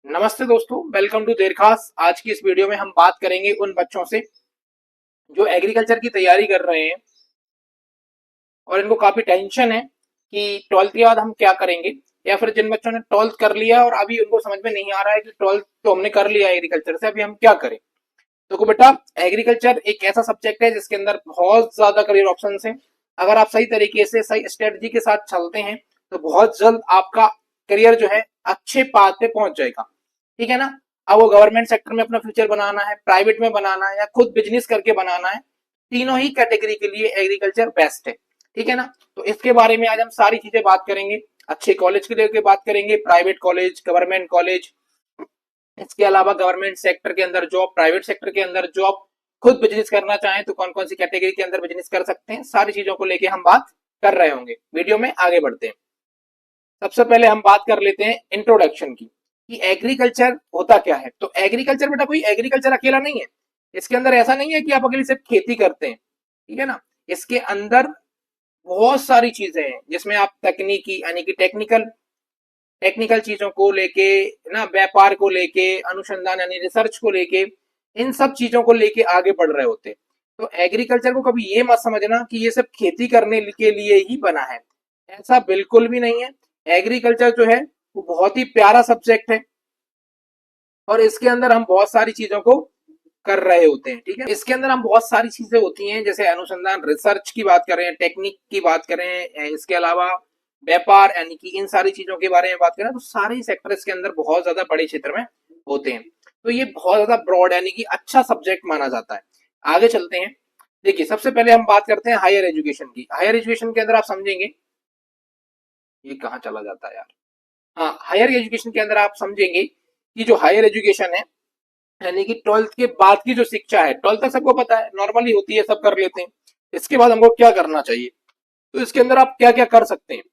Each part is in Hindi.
नमस्ते दोस्तों, वेलकम टू देर खास। आज की इस वीडियो में हम बात करेंगे उन बच्चों से जो एग्रीकल्चर की तैयारी कर रहे हैं और इनको काफी टेंशन है कि ट्वेल्थ के बाद हम क्या करेंगे, या फिर जिन बच्चों ने ट्वेल्थ कर लिया और अभी उनको समझ में नहीं आ रहा है कि ट्वेल्थ तो हमने कर लिया एग्रीकल्चर से, अभी हम क्या करें। तो बेटा, एग्रीकल्चर एक ऐसा सब्जेक्ट है जिसके अंदर बहुत ज्यादा करियर ऑप्शन हैं। अगर आप सही तरीके से सही स्ट्रेटजी के साथ चलते हैं तो बहुत जल्द आपका करियर जो है अच्छे पाथ पे पहुंच जाएगा। ठीक है ना। अब वो गवर्नमेंट सेक्टर में अपना फ्यूचर बनाना है, प्राइवेट में बनाना है, या खुद बिजनेस करके बनाना है, तीनों ही कैटेगरी के लिए एग्रीकल्चर बेस्ट है। ठीक है ना। तो इसके बारे में आज हम सारी चीजें बात करेंगे। अच्छे कॉलेज के लेके बात करेंगे, प्राइवेट कॉलेज, गवर्नमेंट कॉलेज, इसके अलावा गवर्नमेंट सेक्टर के अंदर जॉब, प्राइवेट सेक्टर के अंदर जॉब, खुद बिजनेस करना चाहें तो कौन कौन सी कैटेगरी के अंदर बिजनेस कर सकते हैं, सारी चीजों को लेके हम बात कर रहे होंगे। वीडियो में आगे बढ़ते हैं। सबसे पहले हम बात कर लेते हैं इंट्रोडक्शन की कि एग्रीकल्चर होता क्या है। तो एग्रीकल्चर बेटा, कोई एग्रीकल्चर अकेला नहीं है। इसके अंदर ऐसा नहीं है कि आप अकेले सिर्फ खेती करते हैं। ठीक है ना। इसके अंदर बहुत सारी चीजें हैं जिसमें आप तकनीकी यानी कि टेक्निकल टेक्निकल चीजों को लेके ना, व्यापार को लेके, अनुसंधान यानी रिसर्च को लेके, इन सब चीजों को लेके आगे बढ़ रहे होते हैं। तो एग्रीकल्चर को कभी ये मत समझना कि ये सब खेती करने के लिए ही बना है, ऐसा बिल्कुल भी नहीं है। एग्रीकल्चर जो है वो बहुत ही प्यारा सब्जेक्ट है और इसके अंदर हम बहुत सारी चीजों को कर रहे होते हैं। ठीक है। इसके अंदर हम बहुत सारी चीजें होती हैं, जैसे अनुसंधान रिसर्च की बात करें, टेक्निक की बात करें, इसके अलावा व्यापार यानी कि इन सारी चीजों के बारे में बात करें, तो सारे सेक्टर इसके अंदर बहुत ज्यादा बड़े क्षेत्र में होते हैं। तो ये बहुत ज्यादा ब्रॉड यानी कि अच्छा सब्जेक्ट माना जाता है। आगे चलते हैं। देखिए, सबसे पहले हम बात करते हैं हायर एजुकेशन की। हायर एजुकेशन के अंदर आप समझेंगे, ये कहाँ चला जाता है यार। हाँ, हायर एजुकेशन के अंदर आप समझेंगे कि जो हायर एजुकेशन है यानी कि ट्वेल्थ के बाद की जो शिक्षा है, ट्वेल्थ तक सबको पता है, नॉर्मली होती है, सब कर लेते हैं। इसके बाद हमको क्या करना चाहिए, तो इसके अंदर आप क्या क्या कर सकते हैं।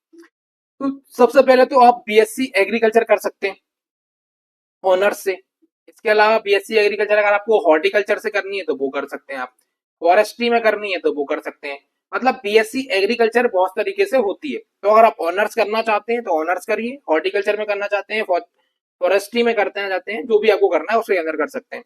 तो सबसे पहले तो आप बीएससी एग्रीकल्चर कर सकते हैं ऑनर्स से। इसके अलावा बीएससी एग्रीकल्चर अगर आपको हॉर्टिकल्चर से करनी है तो वो कर सकते हैं आप, फॉरेस्ट्री में करनी है तो वो कर सकते हैं। मतलब बीएससी एग्रीकल्चर बहुत तरीके से होती है। तो अगर आप ऑनर्स करना चाहते हैं तो ऑनर्स करिए, हॉर्टिकल्चर में करना चाहते हैं, फॉरेस्ट्री में करते हैं जाते हैं, जो भी आपको करना है उसके अंदर कर सकते हैं।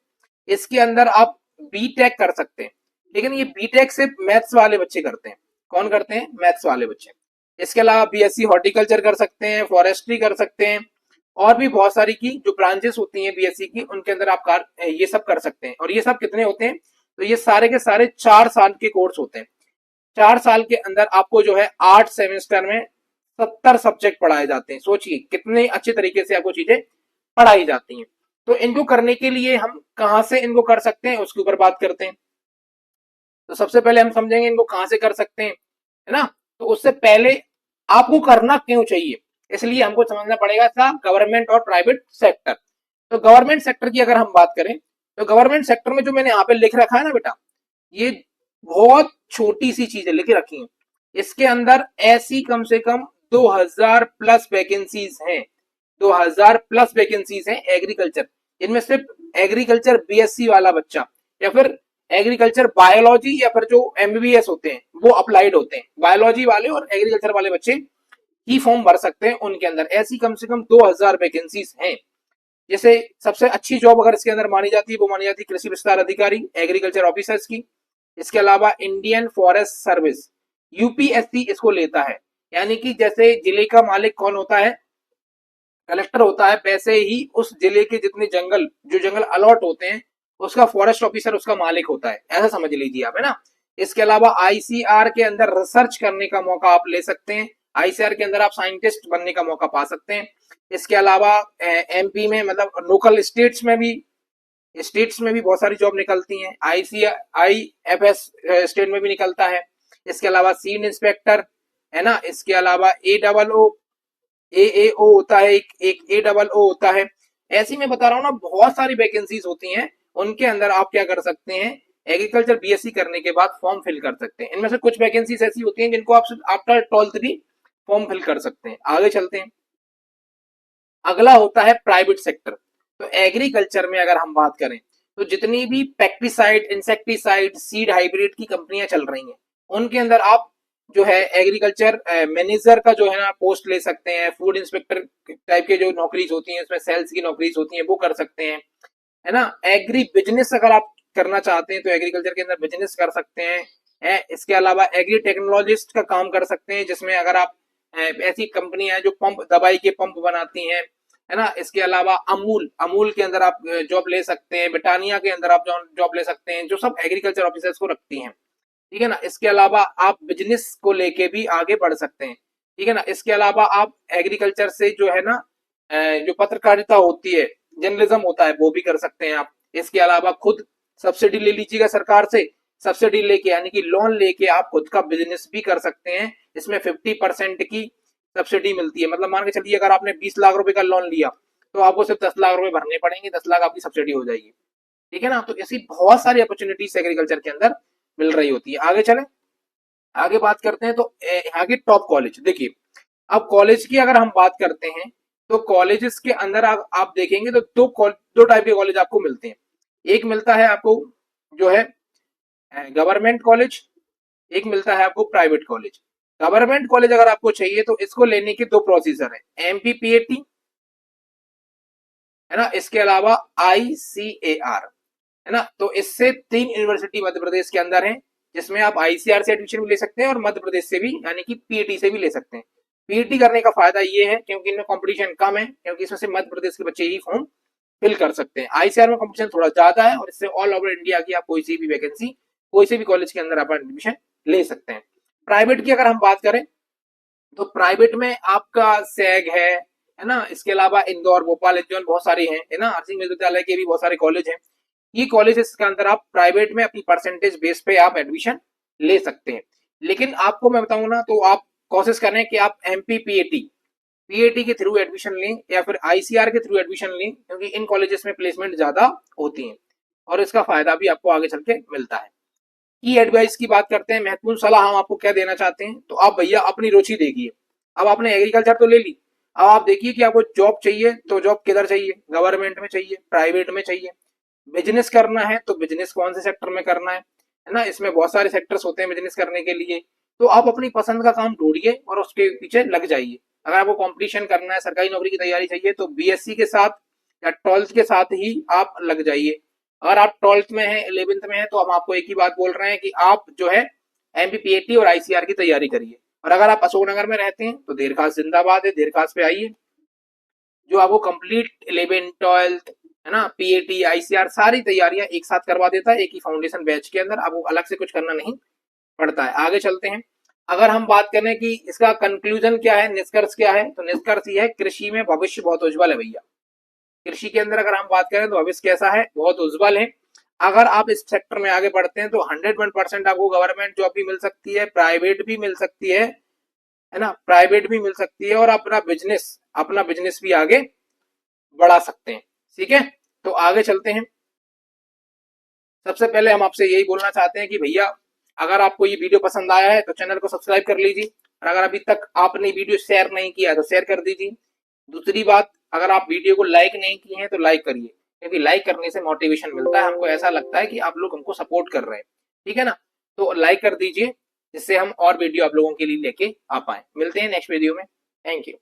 इसके अंदर आप बीटेक कर सकते हैं, लेकिन ये बीटेक सिर्फ मैथ्स वाले बच्चे करते हैं। कौन करते हैं? मैथ्स वाले बच्चे। इसके अलावा बीएससी हॉर्टिकल्चर कर सकते हैं, फॉरेस्ट्री कर सकते हैं, और भी बहुत सारी की जो ब्रांचेस होती हैं बीएससी की, उनके अंदर आप ये सब कर सकते हैं। और ये सब कितने होते हैं? तो ये सारे के सारे 4 साल के कोर्स होते हैं। 4 साल के अंदर आपको जो है 8 सेमेस्टर में 70 सब्जेक्ट पढ़ाए जाते हैं। सोचिए कितने अच्छे तरीके से आपको चीजें पढ़ाई जाती हैं। तो इनको करने के लिए हम कहाँ से इनको कर सकते हैं उसके ऊपर बात करते हैं। तो सबसे पहले हम समझेंगे इनको कहाँ से कर सकते हैं, है ना। तो उससे पहले आपको करना क्यों चाहिए, इसलिए हमको समझना पड़ेगा था गवर्नमेंट और प्राइवेट सेक्टर। तो गवर्नमेंट सेक्टर की अगर हम बात करें तो गवर्नमेंट सेक्टर में जो मैंने यहाँ पे लिख रखा है ना बेटा, ये बहुत छोटी सी चीजें लिख रखी हैं। इसके अंदर ऐसी कम से कम 2000 प्लस वैकेंसीज हैं। 2000 प्लस वैकेंसीज हैं एग्रीकल्चर। इनमें सिर्फ एग्रीकल्चर बीएससी वाला बच्चा, या फिर एग्रीकल्चर बायोलॉजी, या फिर जो एमबीबीएस होते हैं वो अप्लाइड होते हैं, बायोलॉजी वाले और एग्रीकल्चर वाले बच्चे ही फॉर्म भर सकते हैं। उनके अंदर ऐसी कम से कम 2000 वैकेंसीज हैं। जैसे सबसे अच्छी जॉब अगर इसके अंदर मानी जाती है वो मानी जाती है कृषि विस्तार अधिकारी, एग्रीकल्चर ऑफिसर्स की। इसके अलावा इंडियन फॉरेस्ट सर्विस, यूपीएससी इसको लेता है। यानी कि जैसे जिले का मालिक कौन होता है? कलेक्टर होता है। वैसे ही उस जिले के जितने जंगल, जो जंगल अलॉट होते हैं, उसका फॉरेस्ट ऑफिसर उसका मालिक होता है, ऐसा समझ लीजिए आप, है ना। इसके अलावा आईसीआर के अंदर रिसर्च करने का मौका आप ले सकते हैं। आईसीआर के अंदर आप साइंटिस्ट बनने का मौका पा सकते हैं। इसके अलावा एमपी में, मतलब लोकल स्टेट्स में भी बहुत सारी जॉब निकलती हैं। आईएफएस स्टेट में भी निकलता है। इसके अलावा सीड इंस्पेक्टर, है ना। इसके अलावा एओ होता है, एक AOO होता है। ऐसी मैं बता रहा हूँ ना, बहुत सारी वैकेंसीज होती हैं। उनके अंदर आप क्या कर सकते हैं, एग्रीकल्चर बीएससी करने के बाद फॉर्म फिल कर सकते हैं। इनमें से कुछ वैकेंसीज ऐसी होती हैं जिनको आप आफ्टर 12th भी फॉर्म फिल कर सकते हैं। आगे चलते हैं। अगला होता है प्राइवेट सेक्टर। तो एग्रीकल्चर में अगर हम बात करें तो जितनी भी पेस्टिसाइड, इंसेक्टिसाइड, सीड हाइब्रिड की कंपनियां चल रही हैं, उनके अंदर आप जो है एग्रीकल्चर मैनेजर का जो है ना पोस्ट ले सकते हैं, फूड इंस्पेक्टर टाइप के जो नौकरीज होती हैं उसमें सेल्स की नौकरीज होती हैं वो कर सकते हैं, है ना। एग्री बिजनेस अगर आप करना चाहते हैं तो एग्रीकल्चर के अंदर बिजनेस कर सकते हैं। इसके अलावा एग्री टेक्नोलॉजिस्ट का काम कर सकते हैं, जिसमें अगर आप ऐसी कंपनी है जो पंप दवाई के पंप बनाती हैं, है ना। इसके अलावा अमूल अमूल के अंदर आप जॉब ले सकते हैं, ब्रिटानिया के अंदर आप जॉब ले सकते हैं, जो सब एग्रीकल्चर ऑफिसर्स को रखती हैं, ठीक है ना। इसके अलावा आप बिजनेस को लेके भी आगे बढ़ सकते हैं, ठीक है ना। इसके अलावा आप एग्रीकल्चर से जो है ना जो पत्रकारिता होती है, जर्नलिज्म होता है, वो भी कर सकते हैं आप। इसके अलावा खुद सब्सिडी ले लीजिएगा सरकार से, सब्सिडी लेके यानी कि लोन लेके आप खुद का बिजनेस भी कर सकते हैं। इसमें 50% की सब्सिडी मिलती है, मतलब मान के चलिए अगर आपने 20 लाख रुपए का लोन लिया तो आपको सिर्फ 10 लाख रुपए भरने पड़ेंगे, 10 लाख आपकी सब्सिडी हो जाएगी, ठीक है ना। तो ऐसी बहुत सारी अपॉर्चुनिटीज एग्रीकल्चर के अंदर मिल रही होती है। आगे चले, आगे बात करते हैं तो आगे टॉप कॉलेज देखिए। अब कॉलेज की अगर हम बात करते हैं तो कॉलेजेस के अंदर आप देखेंगे तो दो टाइप के कॉलेज आपको मिलते हैं। एक मिलता है आपको जो है गवर्नमेंट कॉलेज, एक मिलता है आपको प्राइवेट कॉलेज। गवर्नमेंट कॉलेज अगर आपको चाहिए तो इसको लेने के दो प्रोसीजर है, एमपीपीएटी, है ना, इसके अलावा आईसीएआर, है ना। तो इससे 3 यूनिवर्सिटी मध्य प्रदेश के अंदर है, जिसमें आप आईसीआर से एडमिशन भी ले सकते हैं और मध्य प्रदेश से भी यानी कि पीईटी से भी ले सकते हैं। पीईटी करने का फायदा ये है क्योंकि इनमें कंपटीशन कम है, क्योंकि इसमें से मध्य प्रदेश के बच्चे ही फॉर्म फिल कर सकते हैं। आईसीआर में कंपटीशन थोड़ा ज्यादा है और इससे ऑल ओवर इंडिया की आप कोई सी भी वैकेंसी कोई से भी कॉलेज के अंदर आप एडमिशन ले सकते हैं। प्राइवेट की अगर हम बात करें तो प्राइवेट में आपका सैग है ना, इसके अलावा इंदौर, भोपाल, इंदौर बहुत सारे हैं, है ना। हरसिंह विश्वविद्यालय के भी बहुत सारे कॉलेज हैं। ये कॉलेज के अंदर आप प्राइवेट में अपनी परसेंटेज बेस पे आप एडमिशन ले सकते हैं। लेकिन आपको मैं बताऊं ना तो आप कोशिश करें कि आप एमपीपीएटी पीएटी के थ्रू एडमिशन लें या फिर आईसीआर के थ्रू एडमिशन लें, क्योंकि इन कॉलेजेस में प्लेसमेंट ज्यादा होती है और इसका फायदा भी आपको आगे चल के मिलता है। की एडवाइस की बात करते हैं, महत्वपूर्ण सलाह हम आपको क्या देना चाहते हैं, तो आप भैया अपनी रुचि देखिए। अब आपने एग्रीकल्चर तो ले ली, अब आप देखिए कि आपको जॉब चाहिए तो जॉब किधर चाहिए, गवर्नमेंट में चाहिए, प्राइवेट में चाहिए। बिजनेस करना है तो बिजनेस कौन से सेक्टर में करना है ना। इसमें बहुत सारे सेक्टर्स होते हैं बिजनेस करने के लिए, तो आप अपनी पसंद का काम ढूंढिए और उसके पीछे लग जाइए। अगर आपको कंपटीशन करना है, सरकारी नौकरी की तैयारी चाहिए तो बीएससी के साथ या 12th के साथ ही आप लग जाइए। अगर आप 12th में है, 11th में है, तो हम आपको एक ही बात बोल रहे हैं कि आप जो है एमपीपीएटी और आईसीआर की तैयारी करिए। और अगर आप अशोकनगर में रहते हैं तो देरखास जिंदाबाद है, देरखास पे आइए, जो आपको कंप्लीट 11th 12th है ना, पीएटी आईसीआर सारी तैयारियां एक साथ करवा देता है एक ही फाउंडेशन बैच के अंदर, आपको अलग से कुछ करना नहीं पड़ता है। आगे चलते हैं, अगर हम बात करें कि इसका कंक्लूजन क्या है, निष्कर्ष क्या है, तो निष्कर्ष ये है कृषि में भविष्य बहुत उज्जवल है भैया। कृषि के अंदर अगर हम बात करें तो भविष्य कैसा है, बहुत उज्जवल है। अगर आप इस सेक्टर में आगे बढ़ते हैं तो 101% आपको गवर्नमेंट जॉब भी मिल सकती है, प्राइवेट भी मिल सकती है ना, प्राइवेट भी मिल सकती है, और अपना बिजनेस भी आगे बढ़ा सकते हैं, ठीक है। तो आगे चलते हैं। सबसे पहले हम आपसे यही बोलना चाहते हैं कि भैया अगर आपको ये वीडियो पसंद आया है तो चैनल को सब्सक्राइब कर लीजिए, और अगर अभी तक आपने वीडियो शेयर नहीं किया है तो शेयर कर दीजिए। दूसरी बात, अगर आप वीडियो को लाइक नहीं किए हैं तो लाइक करिए, क्योंकि लाइक करने से मोटिवेशन मिलता है, हमको ऐसा लगता है कि आप लोग हमको सपोर्ट कर रहे हैं, ठीक है ना। तो लाइक कर दीजिए जिससे हम और वीडियो आप लोगों के लिए लेके आ पाए। मिलते हैं नेक्स्ट वीडियो में, थैंक यू।